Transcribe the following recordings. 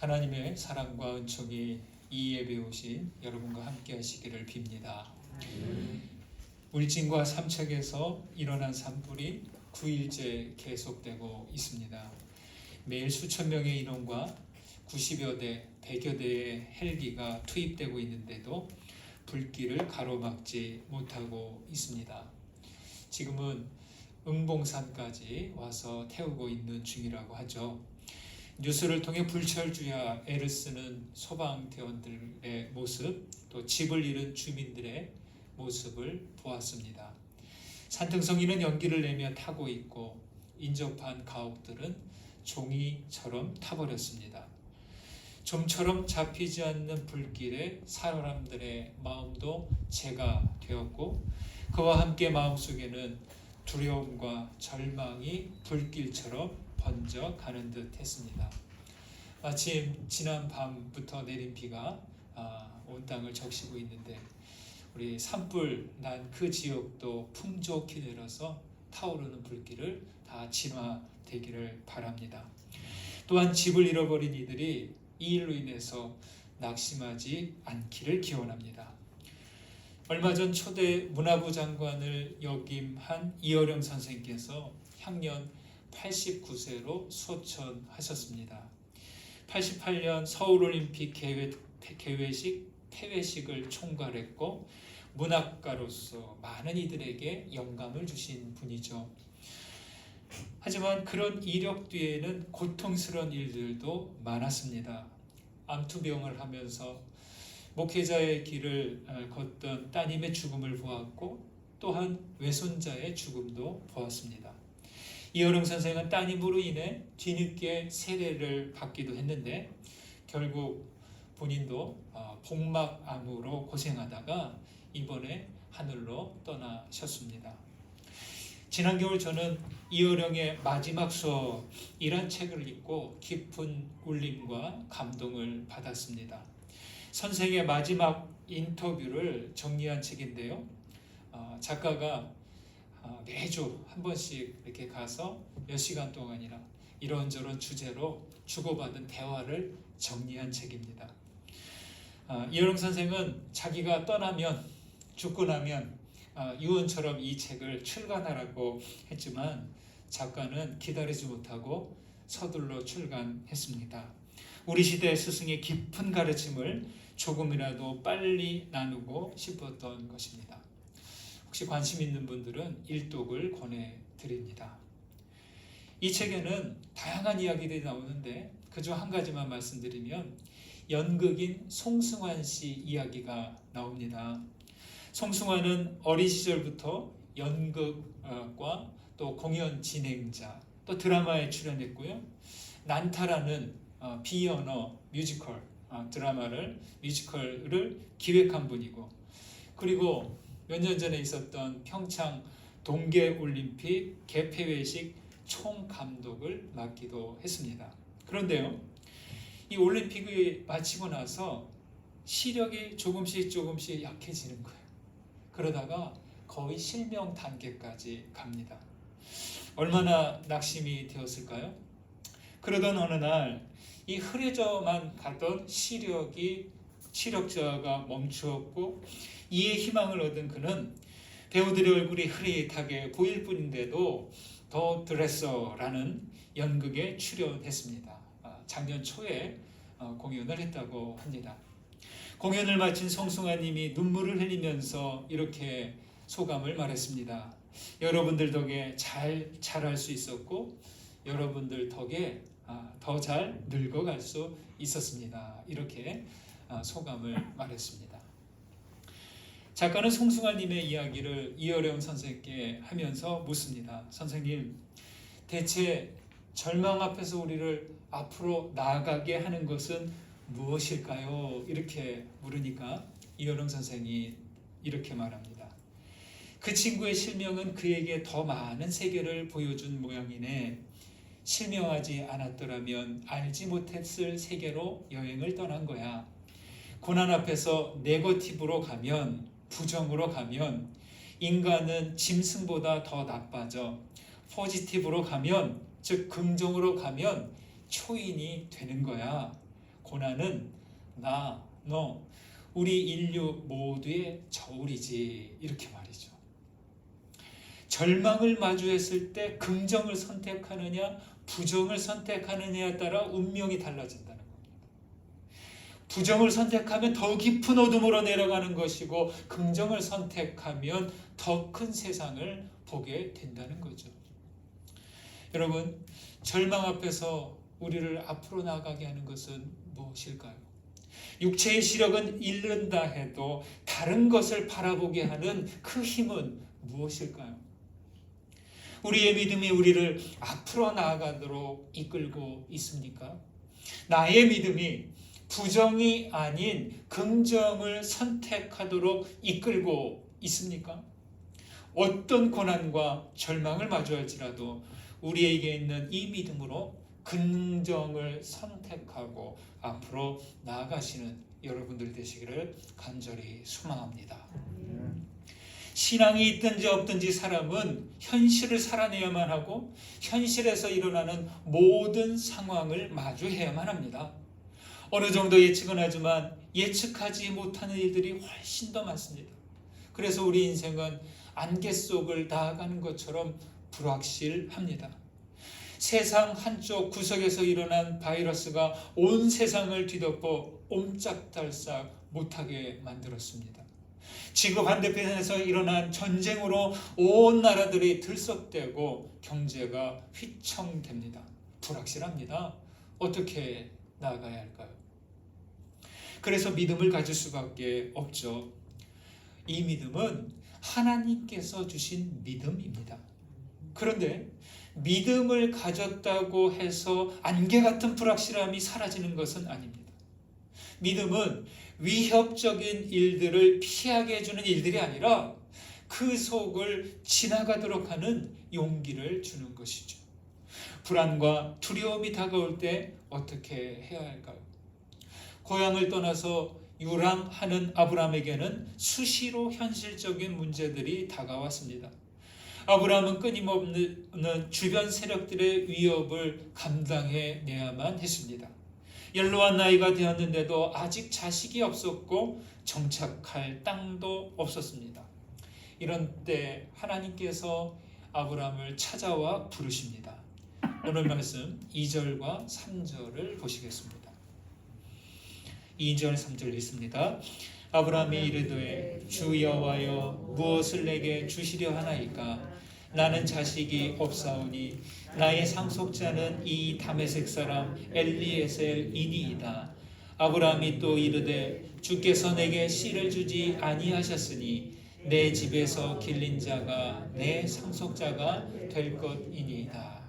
하나님의 사랑과 은총이 이 예배에 오신 여러분과 함께 하시기를 빕니다. 울진과 삼척에서 일어난 산불이 9일째 계속되고 있습니다. 매일 수천 명의 인원과 90여 대, 100여 대의 헬기가 투입되고 있는데도 불길을 가로막지 못하고 있습니다. 지금은 응봉산까지 와서 태우고 있는 중이라고 하죠. 뉴스를 통해 불철주야 애를 쓰는 소방대원들의 모습, 또 집을 잃은 주민들의 모습을 보았습니다. 산등성이는 연기를 내며 타고 있고 인접한 가옥들은 종이처럼 타버렸습니다. 좀처럼 잡히지 않는 불길에 사람들의 마음도 재가 되었고 그와 함께 마음속에는 두려움과 절망이 불길처럼 번져가는 듯 했습니다. 마침 지난 밤부터 내린 비가 온 땅을 적시고 있는데 우리 산불 난 그 지역도 풍족히 내려서 타오르는 불길을 다 진화되기를 바랍니다. 또한 집을 잃어버린 이들이 이 일로 인해서 낙심하지 않기를 기원합니다. 얼마 전 초대 문화부 장관을 역임한 이어령 선생께서 향년 89세로 소천하셨습니다. 88년 서울올림픽 폐회식을 총괄했고 문학가로서 많은 이들에게 영감을 주신 분이죠. 하지만 그런 이력 뒤에는 고통스러운 일들도 많았습니다. 암투병을 하면서 목회자의 길을 걷던 따님의 죽음을 보았고 또한 외손자의 죽음도 보았습니다. 이어령 선생은 따님으로 인해 뒤늦게 세례를 받기도 했는데 결국 본인도 복막암으로 고생하다가 이번에 하늘로 떠나셨습니다. 지난 겨울 저는 이어령의 마지막 수업이란 책을 읽고 깊은 울림과 감동을 받았습니다. 선생의 마지막 인터뷰를 정리한 책인데요. 작가가 매주 한 번씩 이렇게 가서 몇 시간 동안이나 이런저런 주제로 주고받은 대화를 정리한 책입니다. 이어령 선생은 자기가 떠나면 죽고 나면 유언처럼 이 책을 출간하라고 했지만 작가는 기다리지 못하고 서둘러 출간했습니다. 우리 시대 스승의 깊은 가르침을 조금이라도 빨리 나누고 싶었던 것입니다. 혹시 관심 있는 분들은 일독을 권해드립니다. 이 책에는 다양한 이야기들이 나오는데 그중 한 가지만 말씀드리면 연극인 송승환 씨 이야기가 나옵니다. 송승환은 어린 시절부터 연극과 또 공연 진행자, 또 드라마에 출연했고요. 난타라는 비언어 뮤지컬 뮤지컬을 기획한 분이고 그리고 몇 년 전에 있었던 평창 동계올림픽 개폐회식 총감독을 맡기도 했습니다. 그런데요, 이 올림픽을 마치고 나서 시력이 조금씩 약해지는 거예요. 그러다가 거의 실명 단계까지 갑니다. 얼마나 낙심이 되었을까요? 그러던 어느 날 이 흐려져만 가던 시력저하가 멈추었고 이에 희망을 얻은 그는 배우들의 얼굴이 흐릿하게 보일 뿐인데도 더 드레서라는 연극에 출연했습니다. 작년 초에 공연을 했다고 합니다. 공연을 마친 송승환님이 눈물을 흘리면서 이렇게 소감을 말했습니다. 여러분들 덕에 잘 자랄 수 있었고 여러분들 덕에 더 잘 늙어갈 수 있었습니다. 이렇게 소감을 말했습니다. 작가는 송승환님의 이야기를 이어령 선생께 하면서 묻습니다. 선생님, 대체 절망 앞에서 우리를 앞으로 나아가게 하는 것은 무엇일까요? 이렇게 물으니까 이어령 선생이 이렇게 말합니다. 그 친구의 실명은 그에게 더 많은 세계를 보여준 모양이네. 실명하지 않았더라면 알지 못했을 세계로 여행을 떠난 거야. 고난 앞에서 네거티브로 가면, 부정으로 가면 인간은 짐승보다 더 나빠져. 포지티브로 가면, 즉 긍정으로 가면 초인이 되는 거야. 고난은 나, 너, 우리 인류 모두의 저울이지, 이렇게 말이죠. 절망을 마주했을 때 긍정을 선택하느냐 부정을 선택하느냐에 따라 운명이 달라진다는 겁니다. 부정을 선택하면 더 깊은 어둠으로 내려가는 것이고 긍정을 선택하면 더 큰 세상을 보게 된다는 거죠. 여러분, 절망 앞에서 우리를 앞으로 나가게 하는 것은 무엇일까요? 육체의 시력은 잃는다 해도 다른 것을 바라보게 하는 그 힘은 무엇일까요? 우리의 믿음이 우리를 앞으로 나아가도록 이끌고 있습니까? 나의 믿음이 부정이 아닌 긍정을 선택하도록 이끌고 있습니까? 어떤 고난과 절망을 마주할지라도 우리에게 있는 이 믿음으로 긍정을 선택하고 앞으로 나아가시는 여러분들 되시기를 간절히 소망합니다. 신앙이 있든지 없든지 사람은 현실을 살아내야만 하고 현실에서 일어나는 모든 상황을 마주해야만 합니다. 어느 정도 예측은 하지만 예측하지 못하는 일들이 훨씬 더 많습니다. 그래서 우리 인생은 안개 속을 나아가는 것처럼 불확실합니다. 세상 한쪽 구석에서 일어난 바이러스가 온 세상을 뒤덮어 옴짝달싹 못하게 만들었습니다. 지구 반대편에서 일어난 전쟁으로 온 나라들이 들썩대고 경제가 휘청됩니다. 불확실합니다. 어떻게 나아가야 할까요? 그래서 믿음을 가질 수밖에 없죠. 이 믿음은 하나님께서 주신 믿음입니다. 그런데 믿음을 가졌다고 해서 안개 같은 불확실함이 사라지는 것은 아닙니다. 믿음은 위협적인 일들을 피하게 해주는 일들이 아니라 그 속을 지나가도록 하는 용기를 주는 것이죠. 불안과 두려움이 다가올 때 어떻게 해야 할까요? 고향을 떠나서 유랑하는 아브라함에게는 수시로 현실적인 문제들이 다가왔습니다. 아브라함은 끊임없는 주변 세력들의 위협을 감당해내야만 했습니다. 연로한 나이가 되었는데도 아직 자식이 없었고 정착할 땅도 없었습니다. 이런 때 하나님께서 아브라함을 찾아와 부르십니다. 오늘 말씀 2절과 3절을 보시겠습니다. 2절 3절 읽습니다. 아브라함이 이르되 주 여호와여 무엇을 내게 주시려 하나이까? 나는 자식이 없사오니 나의 상속자는 이 다메섹 사람 엘리에셀이니이다. 아브라함이 또 이르되 주께서 내게 씨를 주지 아니하셨으니 내 집에서 길린 자가 내 상속자가 될 것이니이다.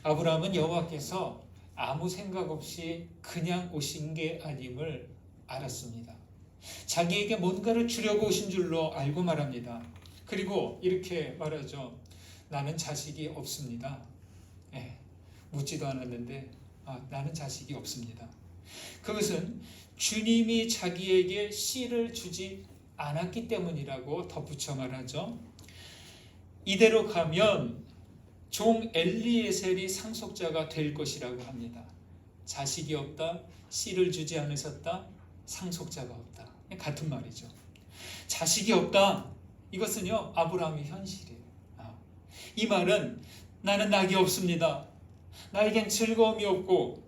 아브라함은 여호와께서 아무 생각 없이 그냥 오신 게 아님을 알았습니다. 자기에게 뭔가를 주려고 오신 줄로 알고 말합니다. 그리고 이렇게 말하죠. 나는 자식이 없습니다. 묻지도 않았는데 나는 자식이 없습니다. 그것은 주님이 자기에게 씨를 주지 않았기 때문이라고 덧붙여 말하죠. 이대로 가면 종 엘리에셀이 상속자가 될 것이라고 합니다. 자식이 없다, 씨를 주지 않으셨다, 상속자가 없다. 같은 말이죠. 자식이 없다, 이것은요 아브라함의 현실이에요. 이 말은 나는 낙이 없습니다. 나에겐 즐거움이 없고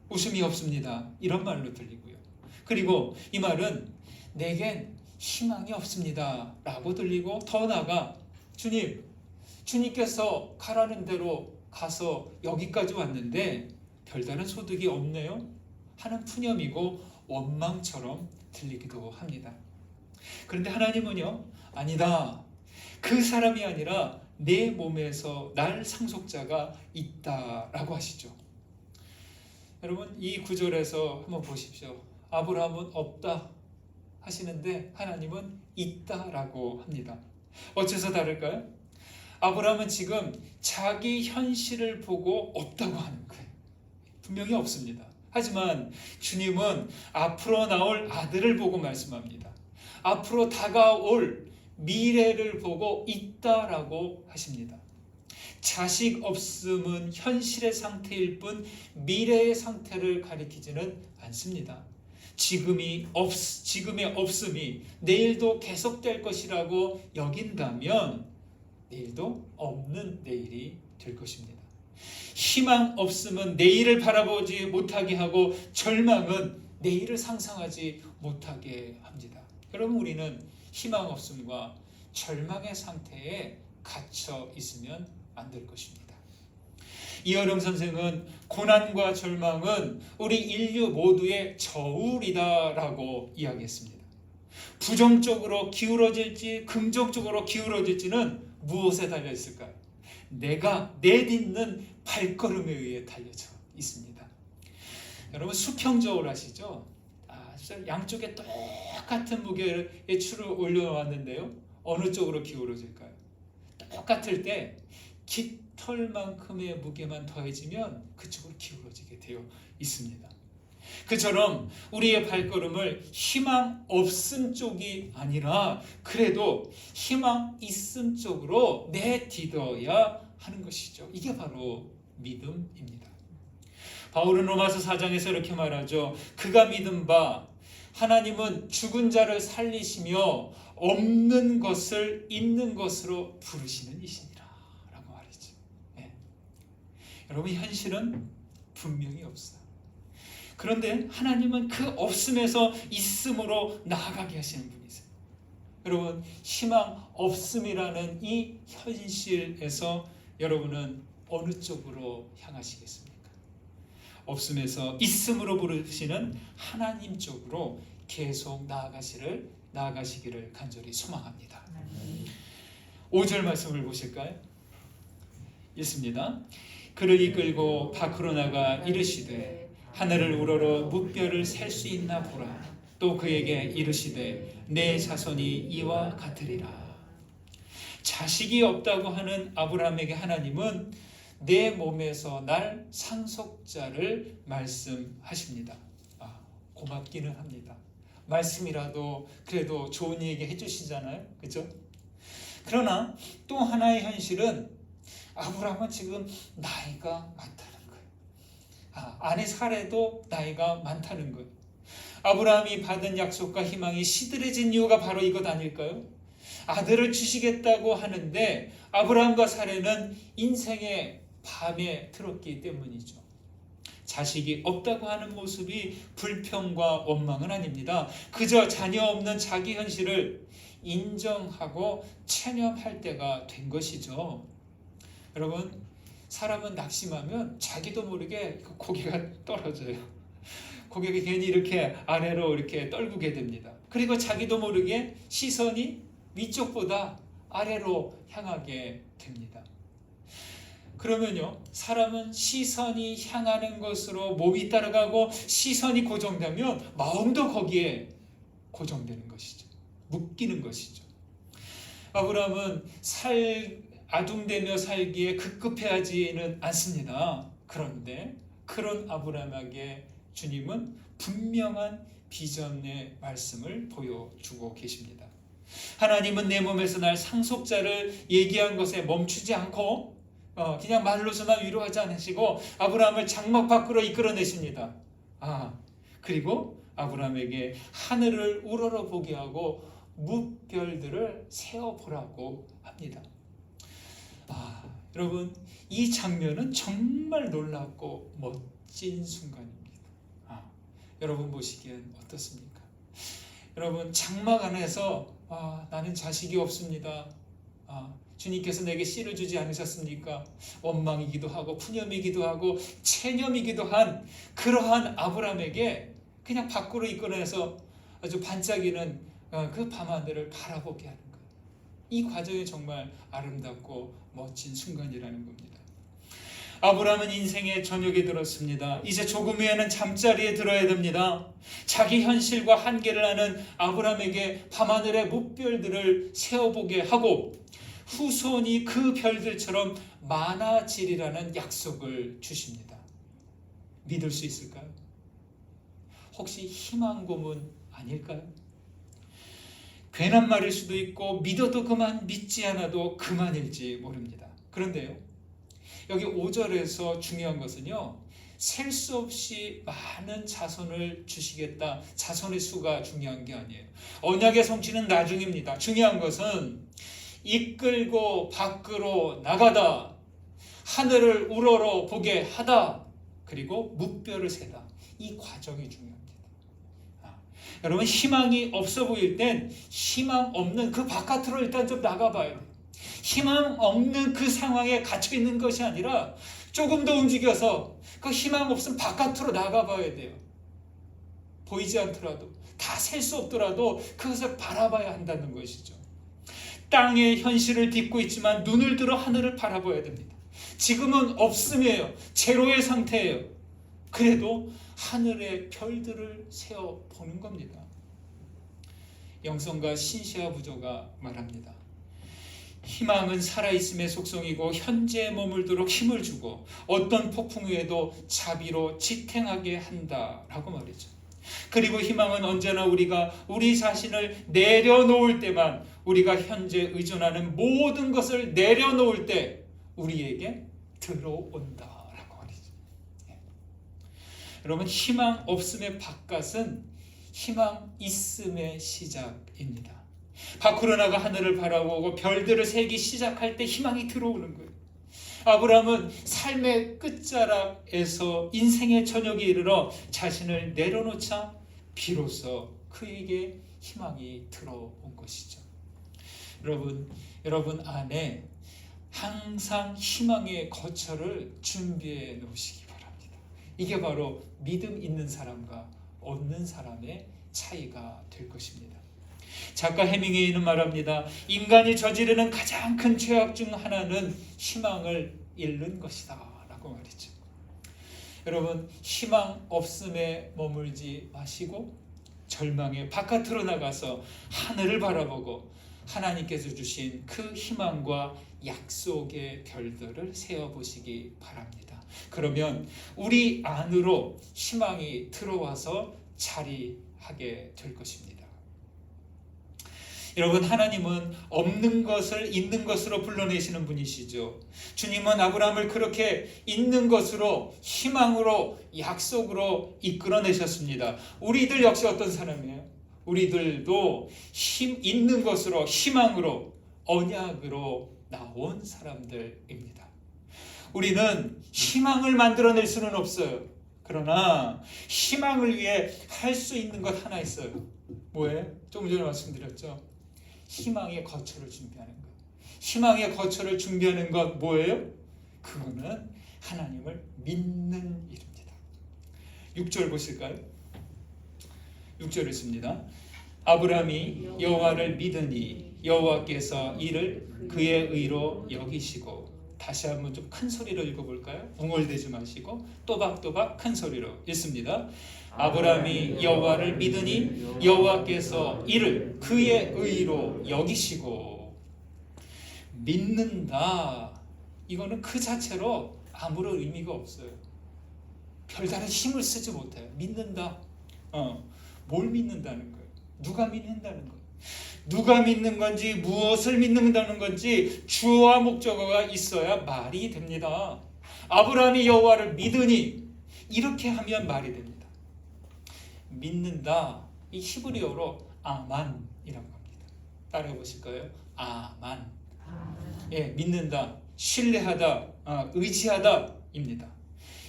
웃음이 없습니다. 이런 말로 들리고요. 그리고 이 말은 내겐 희망이 없습니다 라고 들리고, 더 나아가 주님께서 가라는 대로 가서 여기까지 왔는데 별다른 소득이 없네요 하는 푸념이고 원망처럼 들리기도 합니다. 그런데 하나님은요, 아니다. 그 사람이 아니라 내 몸에서 날 상속자가 있다라고 하시죠. 여러분, 이 구절에서 한번 보십시오. 아브라함은 없다 하시는데 하나님은 있다라고 합니다. 어째서 다를까요? 아브라함은 지금 자기 현실을 보고 없다고 하는 거예요. 분명히 없습니다. 하지만 주님은 앞으로 나올 아들을 보고 말씀합니다. 앞으로 다가올 미래를 보고 있다라고 하십니다. 자식 없음은 현실의 상태일 뿐 미래의 상태를 가리키지는 않습니다. 지금의 없음이 내일도 계속될 것이라고 여긴다면 내일도 없는 내일이 될 것입니다. 희망 없음은 내일을 바라보지 못하게 하고 절망은 내일을 상상하지 못하게 합니다. 여러분, 우리는 희망 없음과 절망의 상태에 갇혀 있으면 안 될 것입니다. 이어령 선생은 고난과 절망은 우리 인류 모두의 저울이다라고 이야기했습니다. 부정적으로 기울어질지 긍정적으로 기울어질지는 무엇에 달려 있을까요? 내가 내딛는 발걸음에 의해 달려져 있습니다. 여러분, 수평저울 아시죠? 양쪽에 똑같은 무게의 줄을 올려놨는데요, 어느 쪽으로 기울어질까요? 똑같을 때 깃털만큼의 무게만 더해지면 그쪽으로 기울어지게 되어 있습니다. 그처럼 우리의 발걸음을 희망 없음 쪽이 아니라 그래도 희망 있음 쪽으로 내딛어야 하는 것이죠. 이게 바로 믿음입니다. 바울은 로마서 4장에서 이렇게 말하죠. 그가 믿은 바 하나님은 죽은 자를 살리시며 없는 것을 있는 것으로 부르시는 이시니라 라고 말이죠. 네. 여러분, 현실은 분명히 없어요. 그런데 하나님은 그 없음에서 있음으로 나아가게 하시는 분이세요. 여러분, 희망 없음이라는 이 현실에서 여러분은 어느 쪽으로 향하시겠습니까? 없음에서 있음으로 부르시는 하나님 쪽으로 계속 나아가시기를 간절히 소망합니다. 5절 말씀을 보실까요? 읽습니다. 그를 이끌고 밖으로 나가 이르시되 하늘을 우러러 무뼈를 셀 수 있나 보라. 또 그에게 이르시되 내 자손이 이와 같으리라. 자식이 없다고 하는 아브라함에게 하나님은 내 몸에서 날 상속자를 말씀하십니다. 고맙기는 합니다. 말씀이라도 그래도 좋은 얘기 해주시잖아요, 그렇죠? 그러나 또 하나의 현실은 아브라함은 지금 나이가 많다는 거예요. 아내 사례도 나이가 많다는 거예요. 아브라함이 받은 약속과 희망이 시들해진 이유가 바로 이것 아닐까요? 아들을 주시겠다고 하는데 아브라함과 사례는 인생의 밤에 들었기 때문이죠. 자식이 없다고 하는 모습이 불평과 원망은 아닙니다. 그저 자녀 없는 자기 현실을 인정하고 체념할 때가 된 것이죠. 여러분, 사람은 낙심하면 자기도 모르게 고개가 떨어져요. 고개가 괜히 이렇게 아래로 이렇게 떨구게 됩니다. 그리고 자기도 모르게 시선이 위쪽보다 아래로 향하게 됩니다. 그러면요, 사람은 시선이 향하는 것으로 몸이 따라가고 시선이 고정되면 마음도 거기에 고정되는 것이죠. 묶이는 것이죠. 아브라함은 아둥대며 살기에 급급해하지는 않습니다. 그런데 그런 아브라함에게 주님은 분명한 비전의 말씀을 보여주고 계십니다. 하나님은 내 몸에서 날 상속자를 얘기한 것에 멈추지 않고 그냥 말로서만 위로하지 않으시고 아브라함을 장막 밖으로 이끌어내십니다. 그리고 아브라함에게 하늘을 우러러 보게 하고 무별들을 세어보라고 합니다. 여러분, 이 장면은 정말 놀랍고 멋진 순간입니다. 여러분 보시기엔 어떻습니까? 여러분, 장막 안에서 나는 자식이 없습니다. 주님께서 내게 씨를 주지 않으셨습니까? 원망이기도 하고 푸념이기도 하고 체념이기도 한 그러한 아브라함에게 그냥 밖으로 이끌어내서 아주 반짝이는 그 밤하늘을 바라보게 하는 거예요. 이 과정이 정말 아름답고 멋진 순간이라는 겁니다. 아브라함은 인생의 저녁에 들었습니다. 이제 조금 후에는 잠자리에 들어야 됩니다. 자기 현실과 한계를 아는 아브라함에게 밤하늘의 무별들을 세어보게 하고 후손이 그 별들처럼 많아지리라는 약속을 주십니다. 믿을 수 있을까요? 혹시 희망 고문 아닐까요? 괜한 말일 수도 있고 믿어도 그만, 믿지 않아도 그만일지 모릅니다. 그런데요, 여기 5절에서 중요한 것은요, 셀 수 없이 많은 자손을 주시겠다. 자손의 수가 중요한 게 아니에요. 언약의 성취는 나중입니다. 중요한 것은 이끌고 밖으로 나가다, 하늘을 우러러 보게 하다, 그리고 뭇별을 세다. 이 과정이 중요합니다. 여러분, 희망이 없어 보일 땐 희망 없는 그 바깥으로 일단 좀 나가봐야 돼요. 희망 없는 그 상황에 갇혀 있는 것이 아니라 조금 더 움직여서 그 희망 없음 바깥으로 나가봐야 돼요. 보이지 않더라도, 다 셀 수 없더라도 그것을 바라봐야 한다는 것이죠. 땅의 현실을 딛고 있지만 눈을 들어 하늘을 바라봐야 됩니다. 지금은 없음이에요. 제로의 상태예요. 그래도 하늘의 별들을 세어보는 겁니다. 영성가 신시아 부조가 말합니다. 희망은 살아있음의 속성이고 현재에 머물도록 힘을 주고 어떤 폭풍 위에도 자비로 지탱하게 한다라고 말이죠. 그리고 희망은 언제나 우리가 우리 자신을 내려놓을 때만, 우리가 현재 의존하는 모든 것을 내려놓을 때 우리에게 들어온다라고 말이죠. 여러분, 희망 없음의 바깥은 희망 있음의 시작입니다. 밖으로 나가 하늘을 바라보고 별들을 세기 시작할 때 희망이 들어오는 거예요. 아브라함은 삶의 끝자락에서 인생의 저녁에 이르러 자신을 내려놓자 비로소 그에게 희망이 들어온 것이죠. 여러분 안에 항상 희망의 거처를 준비해 놓으시기 바랍니다. 이게 바로 믿음 있는 사람과 없는 사람의 차이가 될 것입니다. 작가 해밍웨이는 말합니다. 인간이 저지르는 가장 큰 죄악 중 하나는 희망을 잃는 것이다 라고 말이죠. 여러분, 희망 없음에 머물지 마시고 절망의 바깥으로 나가서 하늘을 바라보고 하나님께서 주신 그 희망과 약속의 별들을 세어보시기 바랍니다. 그러면 우리 안으로 희망이 들어와서 자리하게 될 것입니다. 여러분, 하나님은 없는 것을 있는 것으로 불러내시는 분이시죠. 주님은 아브라함을 그렇게 있는 것으로, 희망으로, 약속으로 이끌어내셨습니다. 우리들 역시 어떤 사람이에요? 우리들도 있는 것으로, 희망으로, 언약으로 나온 사람들입니다. 우리는 희망을 만들어낼 수는 없어요. 그러나 희망을 위해 할 수 있는 것 하나 있어요. 뭐예요? 조금 전에 말씀드렸죠. 희망의 거처를 준비하는 것. 희망의 거처를 준비하는 것 뭐예요? 그거는 하나님을 믿는 일입니다. 6절 보실까요? 6절 있습니다. 아브라함이 여호와를 믿으니 여호와께서 이를 그의 의로 여기시고. 다시 한번 좀 큰 소리로 읽어볼까요? 웅얼대지 마시고 또박또박 큰 소리로 읽습니다. 아브라함이 여호와를 믿으니 여호와께서 이를 그의 의로 여기시고. 믿는다, 이거는 그 자체로 아무런 의미가 없어요. 별다른 힘을 쓰지 못해요. 믿는다. 뭘 믿는다는 거예요? 누가 믿는다는 거예요? 누가 믿는 건지, 무엇을 믿는다는 건지 주어와 목적어가 있어야 말이 됩니다. 아브라함이 여호와를 믿으니, 이렇게 하면 말이 됩니다. 믿는다, 이 히브리어로 아만이라고 합니다. 따라해 보실까요? 아만. 예, 믿는다, 신뢰하다, 의지하다입니다.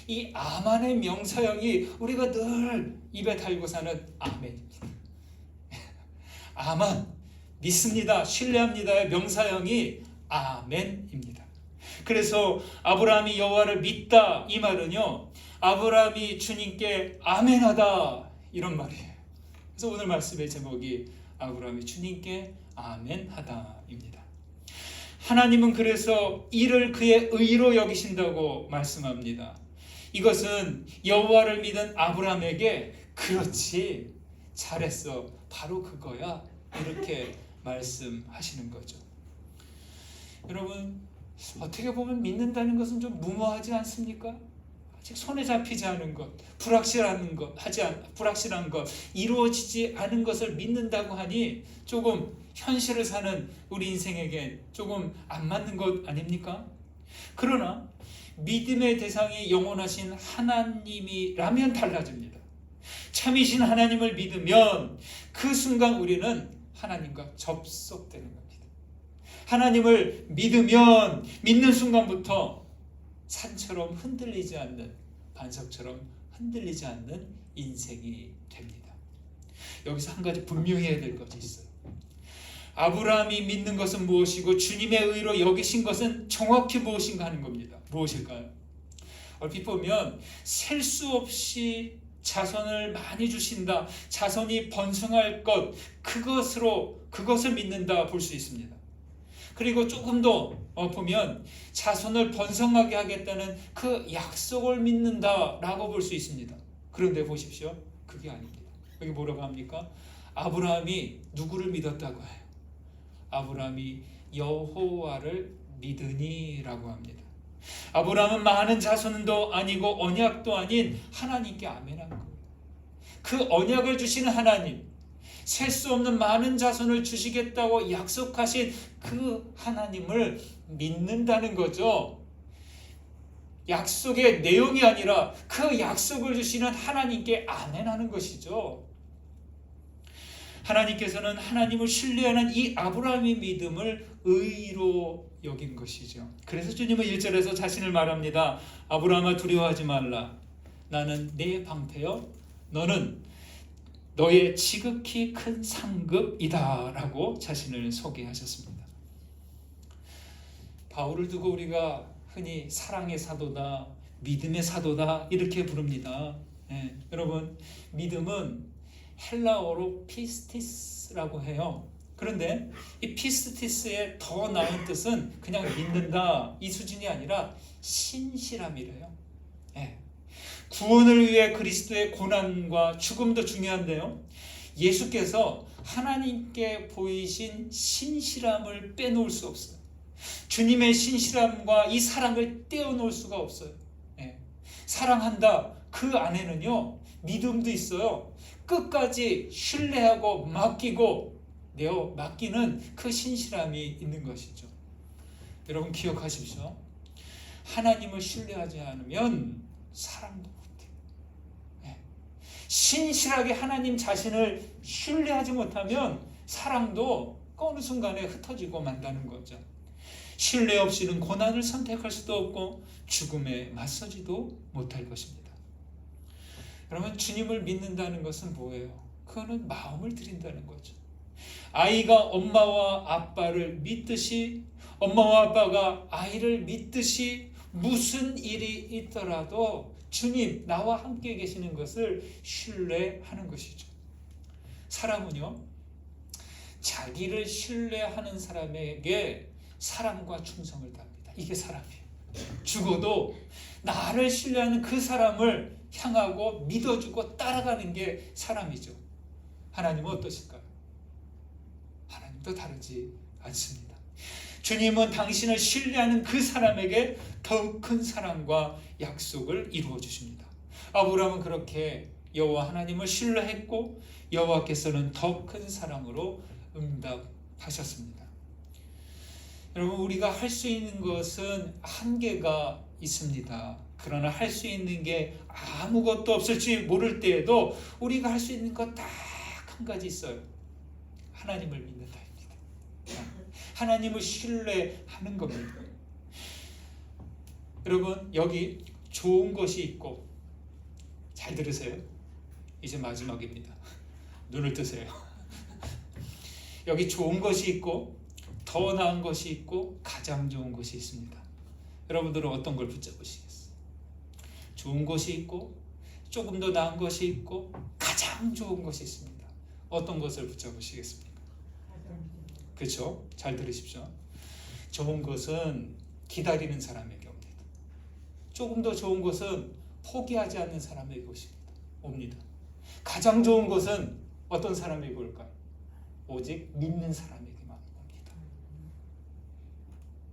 이 아만의 명사형이 우리가 늘 입에 달고 사는 아멘입니다. 아만, 믿습니다, 신뢰합니다의 명사형이 아멘입니다. 그래서 아브라함이 여호와를 믿다, 이 말은요, 아브라함이 주님께 아멘하다, 이런 말이에요. 그래서 오늘 말씀의 제목이 아브라함이 주님께 아멘하다입니다. 하나님은 그래서 이를 그의 의로 여기신다고 말씀합니다. 이것은 여호와를 믿은 아브라함에게 그렇지, 잘했어, 바로 그거야, 이렇게 말씀하시는 거죠. 여러분, 어떻게 보면 믿는다는 것은 좀 무모하지 않습니까? 아직 손에 잡히지 않은 것, 불확실한 것, 이루어지지 않은 것을 믿는다고 하니 조금 현실을 사는 우리 인생에게 조금 안 맞는 것 아닙니까? 그러나 믿음의 대상이 영원하신 하나님이라면 달라집니다. 참이신 하나님을 믿으면 그 순간 우리는 하나님과 접속되는 겁니다. 하나님을 믿으면 믿는 순간부터 산처럼 흔들리지 않는, 반석처럼 흔들리지 않는 인생이 됩니다. 여기서 한 가지 분명히 해야 될 것이 있어요. 아브라함이 믿는 것은 무엇이고 주님의 의로 여기신 것은 정확히 무엇인가 하는 겁니다. 무엇일까요? 얼핏 보면 셀 수 없이 자손을 많이 주신다, 자손이 번성할 것, 그것을 믿는다 볼 수 있습니다. 그리고 조금 더 보면 자손을 번성하게 하겠다는 그 약속을 믿는다라고 볼 수 있습니다. 그런데 보십시오, 그게 아닙니다. 여기 뭐라고 합니까? 아브라함이 누구를 믿었다고 해요? 아브라함이 여호와를 믿으니라고 합니다. 아브라함은 많은 자손도 아니고 언약도 아닌 하나님께 아멘한 거예요. 그 언약을 주시는 하나님, 셀 수 없는 많은 자손을 주시겠다고 약속하신 그 하나님을 믿는다는 거죠. 약속의 내용이 아니라 그 약속을 주시는 하나님께 아멘하는 것이죠. 하나님께서는 하나님을 신뢰하는 이 아브라함의 믿음을 의로 여긴 것이죠. 그래서 주님은 1절에서 자신을 말합니다. 아브라함아, 두려워하지 말라. 나는 내 방패여 너는 너의 지극히 큰 상급이다 라고 자신을 소개하셨습니다. 바울을 두고 우리가 흔히 사랑의 사도다, 믿음의 사도다 이렇게 부릅니다. 여러분, 믿음은 헬라어로 피스티스라고 해요. 그런데 이 피스티스의 더 나은 뜻은 그냥 믿는다 이 수준이 아니라 신실함이래요. 구원을 위해 그리스도의 고난과 죽음도 중요한데요, 예수께서 하나님께 보이신 신실함을 빼놓을 수 없어요. 주님의 신실함과 이 사랑을 떼어놓을 수가 없어요. 사랑한다, 그 안에는요 믿음도 있어요. 끝까지 신뢰하고 맡기는 그 신실함이 있는 것이죠. 여러분 기억하십시오. 하나님을 신뢰하지 않으면 사랑도 못해요. 신실하게 하나님 자신을 신뢰하지 못하면 사랑도 어느 순간에 흩어지고 만다는 거죠. 신뢰 없이는 고난을 선택할 수도 없고 죽음에 맞서지도 못할 것입니다. 여러분, 주님을 믿는다는 것은 뭐예요? 그거는 마음을 드린다는 거죠. 아이가 엄마와 아빠를 믿듯이, 엄마와 아빠가 아이를 믿듯이 무슨 일이 있더라도 주님, 나와 함께 계시는 것을 신뢰하는 것이죠. 사람은요, 자기를 신뢰하는 사람에게 사랑과 충성을 다합니다. 이게 사람이에요. 죽어도 나를 신뢰하는 그 사람을 향하고 믿어주고 따라가는 게 사람이죠. 하나님은 어떠실까요? 하나님도 다르지 않습니다. 주님은 당신을 신뢰하는 그 사람에게 더욱 큰 사랑과 약속을 이루어 주십니다. 아브라함은 그렇게 여호와 하나님을 신뢰했고 여호와께서는 더 큰 사랑으로 응답하셨습니다. 여러분, 우리가 할 수 있는 것은 한계가 있습니다. 그러나 할 수 있는 게 아무것도 없을지 모를 때에도 우리가 할 수 있는 것 딱 한 가지 있어요. 하나님을 믿는다입니다. 하나님을 신뢰하는 겁니다. 여러분, 여기 좋은 것이 있고, 잘 들으세요. 이제 마지막입니다. 눈을 뜨세요. 여기 좋은 것이 있고 더 나은 것이 있고 가장 좋은 것이 있습니다. 여러분들은 어떤 걸 붙잡으시겠어요? 좋은 것이 있고 조금 더 나은 것이 있고 가장 좋은 것이 있습니다. 어떤 것을 붙잡으시겠습니까? 그렇죠? 잘 들으십시오. 좋은 것은 기다리는 사람에게 옵니다. 조금 더 좋은 것은 포기하지 않는 사람에게 옵니다. 가장 좋은 것은 어떤 사람에게 올까요? 오직 믿는 사람에게만 옵니다.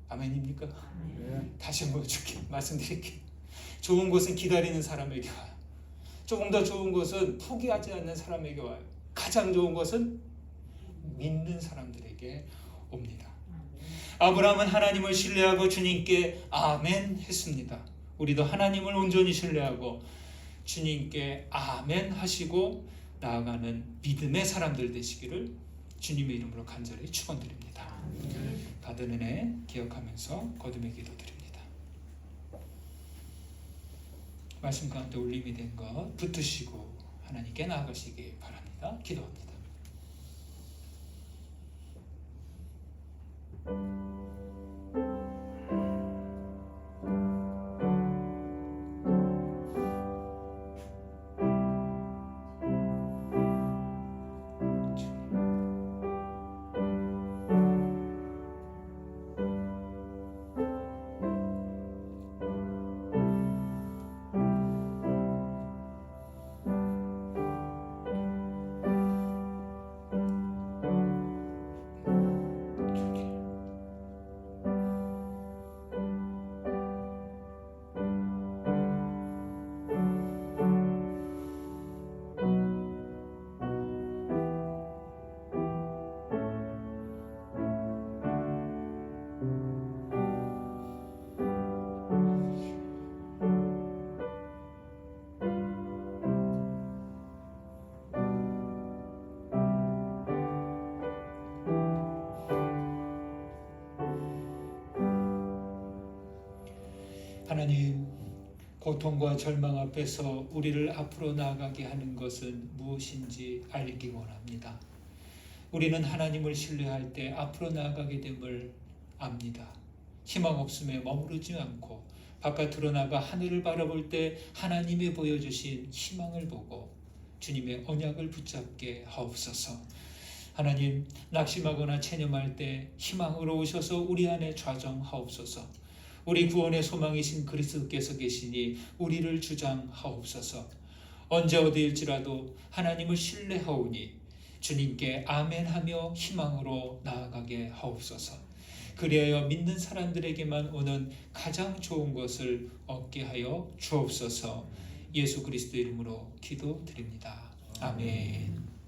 아멘입니까? 네. 다시 한번 말씀드릴게요. 좋은 것은 기다리는 사람에게 와요. 조금 더 좋은 것은 포기하지 않는 사람에게 와요. 가장 좋은 것은 믿는 사람들에게 옵니다. 아브라함은 하나님을 신뢰하고 주님께 아멘 했습니다. 우리도 하나님을 온전히 신뢰하고 주님께 아멘 하시고 나아가는 믿음의 사람들 되시기를 주님의 이름으로 간절히 축원드립니다. 받은 은혜 기억하면서 거듭의 기도 드립니다. 말씀 가운데 울림이 된 것 붙드시고 하나님께 나아가시기 바랍니다. 기도합니다. 하나님, 고통과 절망 앞에서 우리를 앞으로 나아가게 하는 것은 무엇인지 알기 원합니다. 우리는 하나님을 신뢰할 때 앞으로 나아가게 됨을 압니다. 희망 없음에 머무르지 않고 바깥으로 나가 하늘을 바라볼 때 하나님이 보여주신 희망을 보고 주님의 언약을 붙잡게 하옵소서. 하나님, 낙심하거나 체념할 때 희망으로 오셔서 우리 안에 좌정하옵소서. 우리 구원의 소망이신 그리스도께서 계시니 우리를 주장하옵소서. 언제 어디일지라도 하나님을 신뢰하오니 주님께 아멘하며 희망으로 나아가게 하옵소서. 그리하여 믿는 사람들에게만 오는 가장 좋은 것을 얻게 하여 주옵소서. 예수 그리스도 이름으로 기도드립니다. 아멘.